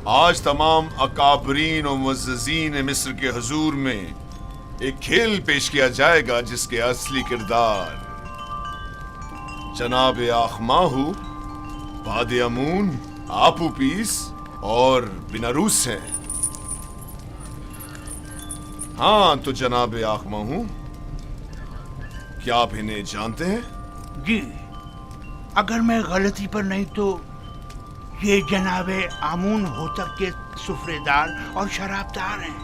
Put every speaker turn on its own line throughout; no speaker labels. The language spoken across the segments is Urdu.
آج تمام اکابرین و معززین مصر کے حضور میں ایک کھیل پیش کیا جائے گا جس کے اصلی کردار جناب آخماہو، باد امون، آپوپیس اور بیناروس ہیں۔ ہاں تو جناب آخماہو، کیا آپ انہیں جانتے ہیں؟
جی، اگر میں غلطی پر نہیں تو یہ جناب آمون ہوتب کے سفرے دار اور شراب دار ہیں۔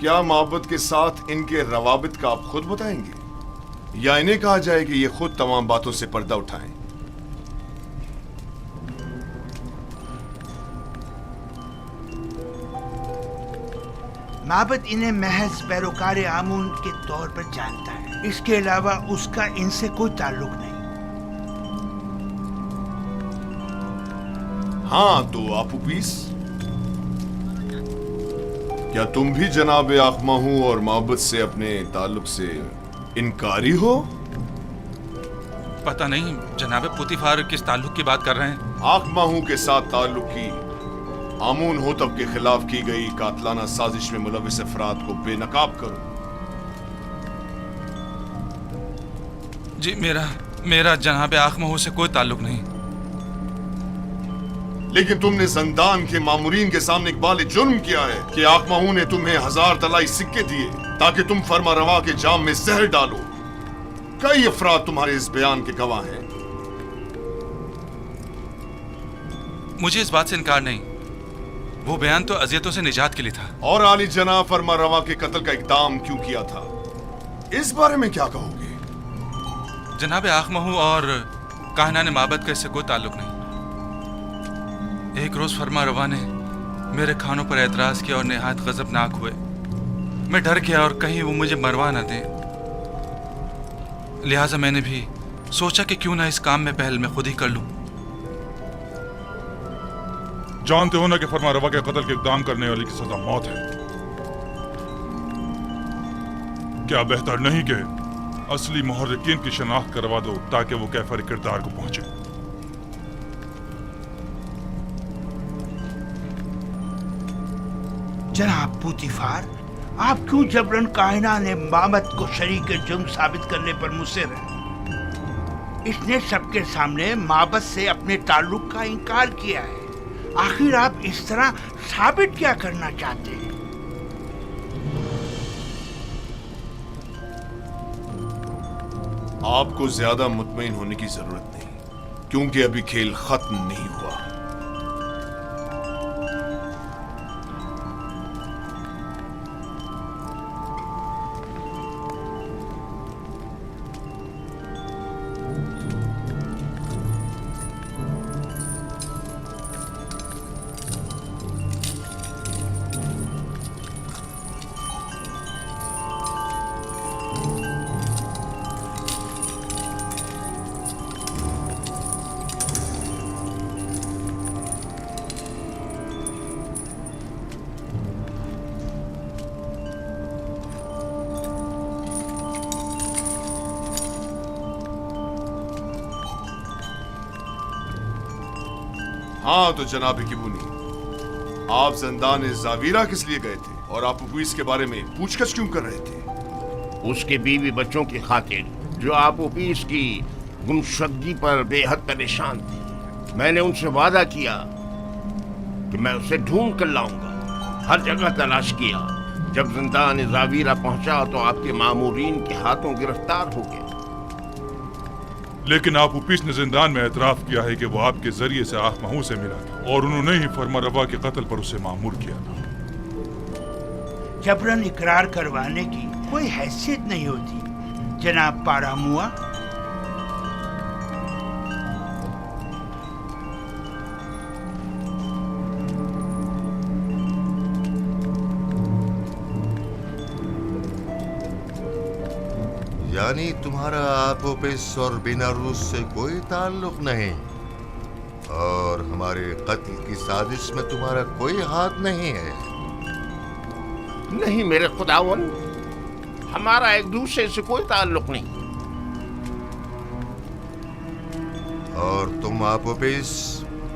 کیا معبد کے ساتھ ان کے روابط کا آپ خود بتائیں گے یا انہیں کہا جائے کہ یہ خود تمام باتوں سے پردہ اٹھائیں؟
معبد انہیں محض پیروکار آمون کے طور پر جانتا ہے، اس کے علاوہ اس کا ان سے کوئی تعلق نہیں۔
ہاں تو آپوپیس، کیا تم بھی جناب آخماہو اور معبد سے اپنے تعلق سے انکاری ہو؟
پتہ نہیں جناب پوتیفار کس تعلق کی بات کر رہے ہیں۔
آخماہو کے ساتھ تعلق کی آمون ہوتب کے خلاف کی گئی قاتلانہ سازش میں ملوث افراد کو بے نقاب کرو۔
جی میرا جناب آخماہو سے کوئی تعلق نہیں۔
لیکن تم نے زندان کے مامورین کے سامنے اقبال جرم کیا ہے کہ آخماہو نے تمہیں 1000 طلائی سکے دیے تاکہ تم فرما روا کے جام میں زہر ڈالو۔ کئی افراد تمہارے اس بیان کے گواہ ہیں۔
مجھے اس بات سے انکار نہیں، وہ بیان تو اذیتوں سے نجات کے لیے تھا۔
اور عالی جناب فرما روا کے قتل کا اقدام کیوں کیا تھا، اس بارے میں کیا کہو گے؟
جناب آخماہو اور کاہنان معبد کا اس سے کوئی تعلق نہیں۔ ایک روز فرما روا نے میرے کھانوں پر اعتراض کیا اور نہایت غضبناک ہوئے۔ میں ڈر گیا اور کہیں وہ مجھے مروا نہ دیں، لہٰذا میں نے بھی سوچا کہ کیوں نہ اس کام میں پہل میں خود ہی کر لوں۔
جانتے ہو نا کہ فرما روا کے قتل کے اقدام کرنے والی کی سزا موت ہے۔ کیا بہتر نہیں کہ اصلی محرکین کی شناخت کروا دو تاکہ وہ کیفر کردار کو پہنچے؟
جناب پوتیفار، آپ کیوں جبرن کاہنان معبد کو شریک جرم ثابت کرنے پر مصر ہیں؟ اس نے سب کے سامنے معبد سے اپنے تعلق کا انکار کیا ہے۔ آخر آپ اس طرح ثابت کیا کرنا چاہتے ہیں؟
آپ کو زیادہ مطمئن ہونے کی ضرورت نہیں، کیونکہ ابھی کھیل ختم نہیں ہوا۔ ہاں تو جناب کبونی، آپ زندان زاویرا کس لیے گئے تھے اور آپ اپوپیس کے بارے میں پوچھ گچھ کیوں کر رہے تھے؟
اس کے بیوی بچوں کی خاطر جو آپوپیس کی گمشدگی پر بے حد پریشان تھی۔ میں نے ان سے وعدہ کیا کہ میں اسے ڈھونڈ کر لاؤں گا، ہر جگہ تلاش کیا۔ جب زندان زاویرا پہنچا تو آپ کے مامورین کے ہاتھوں گرفتار ہو گیا۔
لیکن آپوپیس نے زندان میں اعتراف کیا ہے کہ وہ آپ کے ذریعے سے آخماہو سے ملا تھا اور انہوں نے ہی فرما روا کے قتل پر اسے مامور کیا تھا۔
جبرن اقرار کروانے کی کوئی حیثیت نہیں ہوتی جناب پاراموا۔
یعنی تمہارا آپوپیس اور بیناروس سے کوئی تعلق نہیں، اور ہمارے قتل کی سازش میں تمہارا کوئی ہاتھ نہیں ہے؟
نہیں میرے خداون، ہمارا ایک دوسرے سے کوئی تعلق نہیں۔
اور تم آپوپیس،